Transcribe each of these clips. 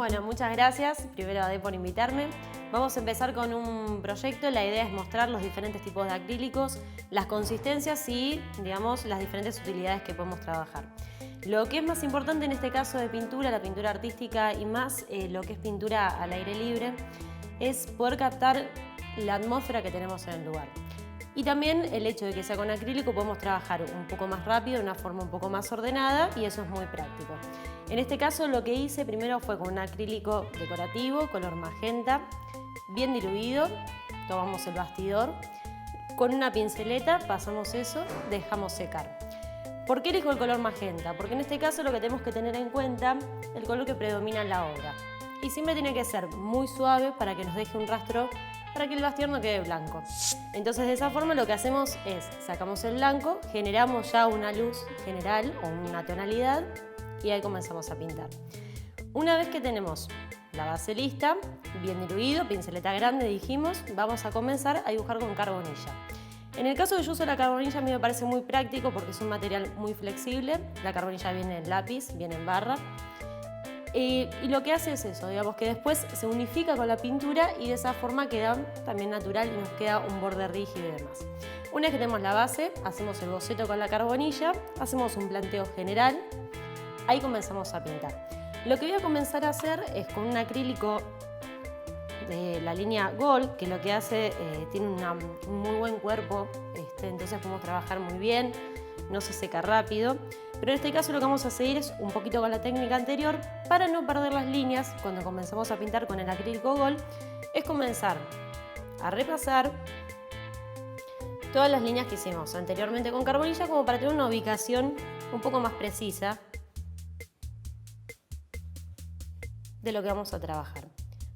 Bueno, muchas gracias, primero a Ade por invitarme. Vamos a empezar con un proyecto. La idea es mostrar los diferentes tipos de acrílicos, las consistencias y, digamos, las diferentes utilidades que podemos trabajar. Lo que es más importante en este caso de pintura, la pintura artística y más lo que es pintura al aire libre, es poder captar la atmósfera que tenemos en el lugar. Y también el hecho de que sea con acrílico podemos trabajar un poco más rápido, de una forma un poco más ordenada, y eso es muy práctico. En este caso lo que hice primero fue con un acrílico decorativo, color magenta, bien diluido. Tomamos el bastidor, con una pinceleta pasamos eso, dejamos secar. ¿Por qué elijo el color magenta? Porque en este caso lo que tenemos que tener en cuenta es el color que predomina en la obra. Y siempre tiene que ser muy suave para que nos deje un rastro, para que el bastidor no quede blanco. Entonces de esa forma lo que hacemos es, sacamos el blanco, generamos ya una luz general o una tonalidad y ahí comenzamos a pintar. Una vez que tenemos la base lista, bien diluido, pinceleta grande dijimos, vamos a comenzar a dibujar con carbonilla. En el caso que yo uso la carbonilla a mí me parece muy práctico porque es un material muy flexible. La carbonilla viene en lápiz, viene en barra. Y lo que hace es eso, digamos que después se unifica con la pintura y de esa forma queda también natural y nos queda un borde rígido y demás. Una vez que tenemos la base, hacemos el boceto con la carbonilla, hacemos un planteo general, ahí comenzamos a pintar. Lo que voy a comenzar a hacer es con un acrílico de la línea Gold, que lo que hace, tiene un muy buen cuerpo, entonces podemos trabajar muy bien, no se seca rápido. Pero en este caso lo que vamos a seguir es un poquito con la técnica anterior para no perder las líneas cuando comenzamos a pintar con el acrílico Gold, es comenzar a repasar todas las líneas que hicimos anteriormente con carbonilla como para tener una ubicación un poco más precisa de lo que vamos a trabajar.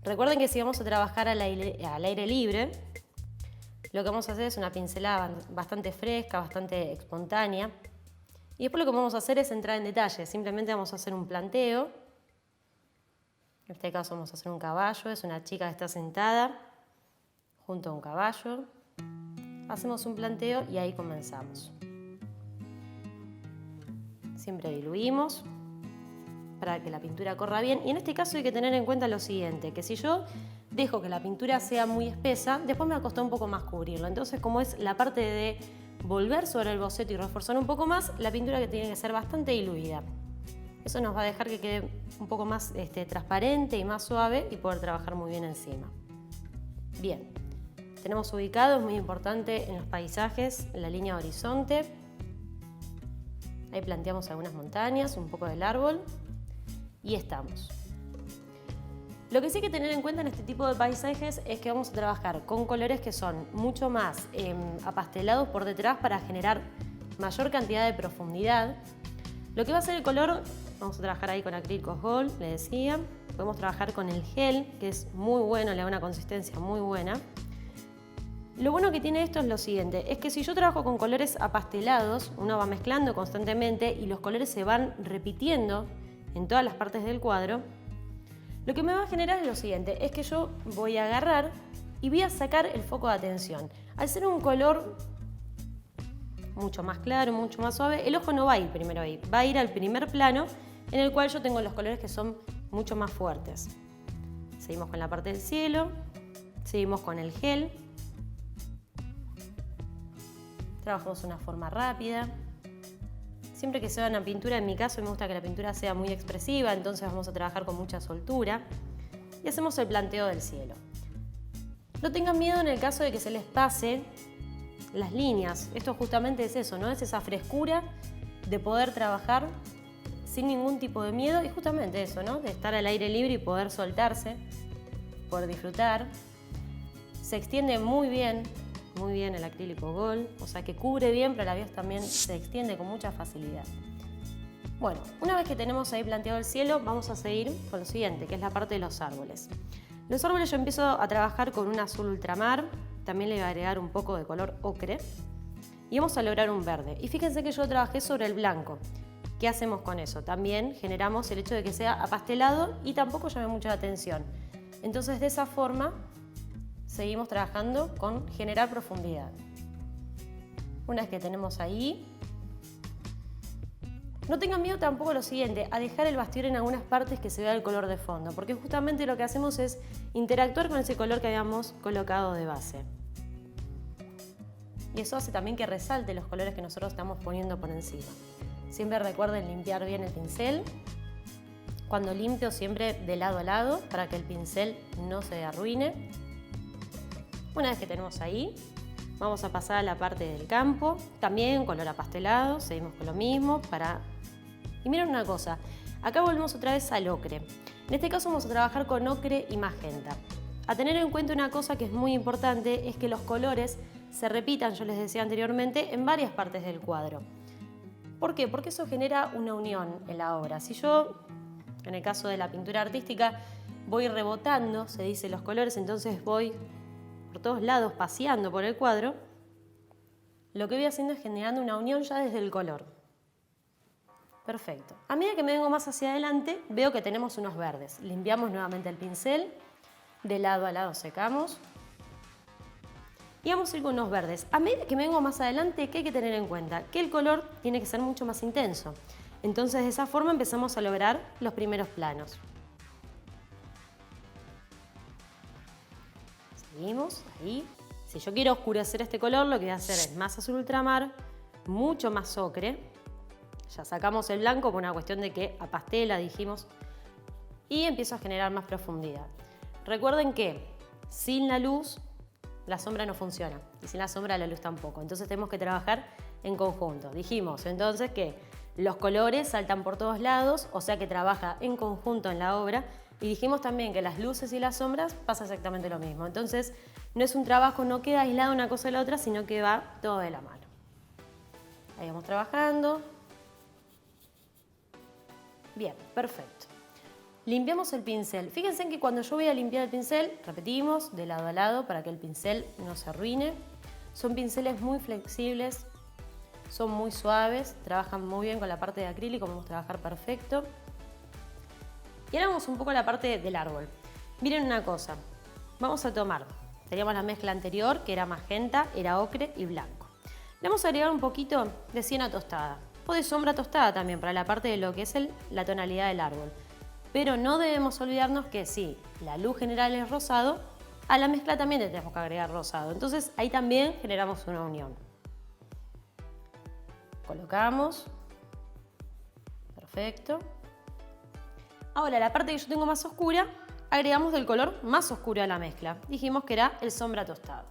Recuerden que si vamos a trabajar al aire libre, lo que vamos a hacer es una pincelada bastante fresca, bastante espontánea. Y después lo que vamos a hacer es entrar en detalle. Simplemente vamos a hacer un planteo. En este caso vamos a hacer un caballo. Es una chica que está sentada junto a un caballo. Hacemos un planteo y ahí comenzamos. Siempre diluimos para que la pintura corra bien. Y en este caso hay que tener en cuenta lo siguiente, que si yo dejo que la pintura sea muy espesa, después me va a costar un poco más cubrirlo. Entonces, como es la parte de volver sobre el boceto y reforzar un poco más, la pintura que tiene que ser bastante diluida. Eso nos va a dejar que quede un poco más transparente y más suave y poder trabajar muy bien encima. Bien, tenemos ubicado, es muy importante en los paisajes, la línea horizonte. Ahí planteamos algunas montañas, un poco del árbol y estamos. Lo que sí hay que tener en cuenta en este tipo de paisajes es que vamos a trabajar con colores que son mucho más apastelados por detrás para generar mayor cantidad de profundidad. Lo que va a ser el color, vamos a trabajar ahí con acrílicos Gold, le decía. Podemos trabajar con el gel, que es muy bueno, le da una consistencia muy buena. Lo bueno que tiene esto es lo siguiente, es que si yo trabajo con colores apastelados, uno va mezclando constantemente y los colores se van repitiendo en todas las partes del cuadro. Lo que me va a generar es lo siguiente, es que yo voy a agarrar y voy a sacar el foco de atención. Al ser un color mucho más claro, mucho más suave, el ojo no va a ir primero ahí, va a ir al primer plano en el cual yo tengo los colores que son mucho más fuertes. Seguimos con la parte del cielo, seguimos con el gel. Trabajamos de una forma rápida. Siempre que sea una pintura, en mi caso me gusta que la pintura sea muy expresiva, entonces vamos a trabajar con mucha soltura y hacemos el planteo del cielo. No tengan miedo en el caso de que se les pase las líneas. Esto justamente es eso, ¿no? Es esa frescura de poder trabajar sin ningún tipo de miedo y justamente eso, ¿no? De estar al aire libre y poder soltarse, poder disfrutar. Se extiende muy bien el acrílico Gold, o sea que cubre bien, pero a la vez también se extiende con mucha facilidad. Bueno, una vez que tenemos ahí planteado el cielo, vamos a seguir con lo siguiente, que es la parte de los árboles. Los árboles yo empiezo a trabajar con un azul ultramar, también le voy a agregar un poco de color ocre y vamos a lograr un verde. Y fíjense que yo trabajé sobre el blanco. ¿Qué hacemos con eso? También generamos el hecho de que sea apastelado y tampoco llame mucha atención. Entonces de esa forma seguimos trabajando con generar profundidad. Una vez que tenemos ahí, No tengan miedo tampoco lo siguiente, a dejar el bastidor en algunas partes que se vea el color de fondo, porque justamente lo que hacemos es interactuar con ese color que habíamos colocado de base. Y eso hace también que resalte los colores que nosotros estamos poniendo por encima. Siempre recuerden limpiar bien el pincel. Cuando limpio, siempre de lado a lado para que el pincel no se arruine. Una vez que tenemos ahí, vamos a pasar a la parte del campo. También color apastelado, seguimos con lo mismo. Y miren una cosa, acá volvemos otra vez al ocre. En este caso vamos a trabajar con ocre y magenta. A tener en cuenta una cosa que es muy importante es que los colores se repitan, yo les decía anteriormente, en varias partes del cuadro. ¿Por qué? Porque eso genera una unión en la obra. Si yo, en el caso de la pintura artística, voy rebotando, se dice, los colores, entonces voy por todos lados paseando por el cuadro, lo que voy haciendo es generando una unión ya desde el color. Perfecto. A medida que me vengo más hacia adelante, veo que tenemos unos verdes. Limpiamos nuevamente el pincel, de lado a lado secamos. Y vamos a ir con unos verdes. A medida que me vengo más adelante, ¿qué hay que tener en cuenta? Que el color tiene que ser mucho más intenso. Entonces, de esa forma empezamos a lograr los primeros planos. Seguimos, ahí. Si yo quiero oscurecer este color, lo que voy a hacer es más azul ultramar, mucho más ocre. Ya sacamos el blanco por una cuestión de que apastela, dijimos. Y empiezo a generar más profundidad. Recuerden que sin la luz, la sombra no funciona. Y sin la sombra, la luz tampoco. Entonces tenemos que trabajar en conjunto. Dijimos entonces que los colores saltan por todos lados, o sea que trabaja en conjunto en la obra. Y dijimos también que las luces y las sombras pasa exactamente lo mismo. Entonces no es un trabajo, no queda aislado una cosa de la otra, sino que va todo de la mano. Ahí vamos trabajando. Bien, perfecto. Limpiamos el pincel. Fíjense que cuando yo voy a limpiar el pincel, repetimos de lado a lado para que el pincel no se arruine. Son pinceles muy flexibles, son muy suaves, trabajan muy bien con la parte de acrílico, vamos a trabajar perfecto. Y ahora vamos un poco a la parte del árbol. Miren una cosa, vamos a tomar, teníamos la mezcla anterior que era magenta, era ocre y blanco. Le vamos a agregar un poquito de siena tostada o de sombra tostada también para la parte de lo que es la tonalidad del árbol. Pero no debemos olvidarnos que si la luz general es rosado, a la mezcla también le tenemos que agregar rosado. Entonces ahí también generamos una unión. Colocamos. Perfecto. Ahora la parte que yo tengo más oscura, agregamos del color más oscuro a la mezcla. Dijimos que era el sombra tostado.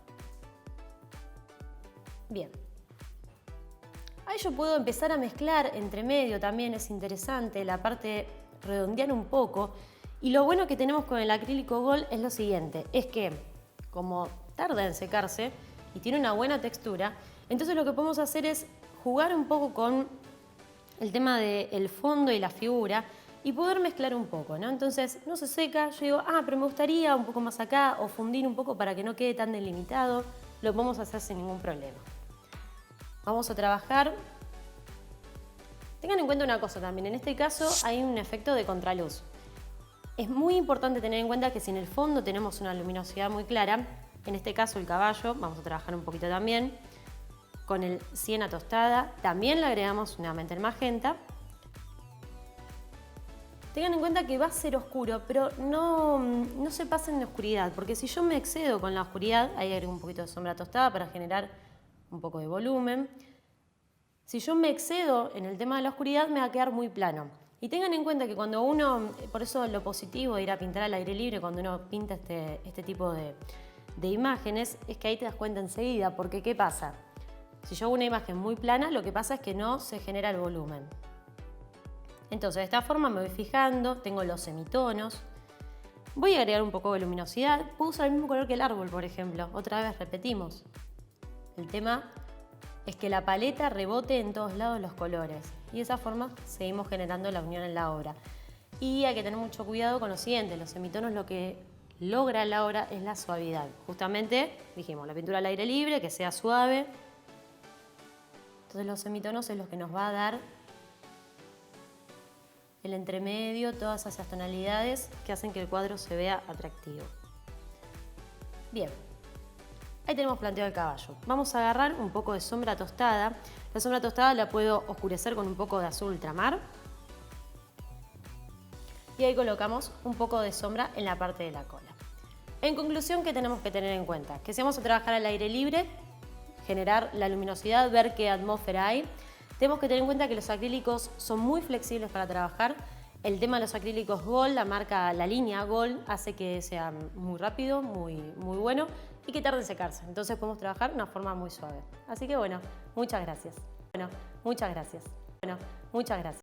Bien. Ahí yo puedo empezar a mezclar entre medio, también es interesante la parte redondear un poco. Y lo bueno que tenemos con el acrílico Gold es lo siguiente, es que como tarda en secarse y tiene una buena textura, entonces lo que podemos hacer es jugar un poco con el tema del fondo y la figura y poder mezclar un poco, ¿no? Entonces no se seca, yo digo, pero me gustaría un poco más acá o fundir un poco para que no quede tan delimitado, lo podemos hacer sin ningún problema. Vamos a trabajar. Tengan en cuenta una cosa también, en este caso hay un efecto de contraluz. Es muy importante tener en cuenta que si en el fondo tenemos una luminosidad muy clara, en este caso el caballo, vamos a trabajar un poquito también, con el siena tostada, también le agregamos nuevamente el magenta. Tengan en cuenta que va a ser oscuro, pero no se pasen de oscuridad, porque si yo me excedo con la oscuridad, ahí agrego un poquito de sombra tostada para generar un poco de volumen. Si yo me excedo en el tema de la oscuridad, me va a quedar muy plano. Y tengan en cuenta que cuando uno, por eso lo positivo de ir a pintar al aire libre, cuando uno pinta este tipo de imágenes, es que ahí te das cuenta enseguida, porque ¿qué pasa? Si yo hago una imagen muy plana, lo que pasa es que no se genera el volumen. Entonces, de esta forma me voy fijando, tengo los semitonos. Voy a agregar un poco de luminosidad. Puedo usar el mismo color que el árbol, por ejemplo. Otra vez repetimos. El tema es que la paleta rebote en todos lados los colores. Y de esa forma seguimos generando la unión en la obra. Y hay que tener mucho cuidado con lo siguiente. Los semitonos lo que logra la obra es la suavidad. Justamente, dijimos, la pintura al aire libre, que sea suave. Entonces los semitonos es lo que nos va a dar el entremedio, todas esas tonalidades que hacen que el cuadro se vea atractivo. Bien, Ahí tenemos planteado el caballo. Vamos a agarrar un poco de sombra tostada. La sombra tostada la puedo oscurecer con un poco de azul ultramar. Y ahí colocamos un poco de sombra en la parte de la cola. En conclusión, ¿qué tenemos que tener en cuenta? Que si vamos a trabajar al aire libre, generar la luminosidad, ver qué atmósfera hay, tenemos que tener en cuenta que los acrílicos son muy flexibles para trabajar. El tema de los acrílicos Gold, la línea Gold, hace que sea muy rápido, muy bueno y que tarde en secarse. Entonces podemos trabajar de una forma muy suave. Así que bueno, muchas gracias.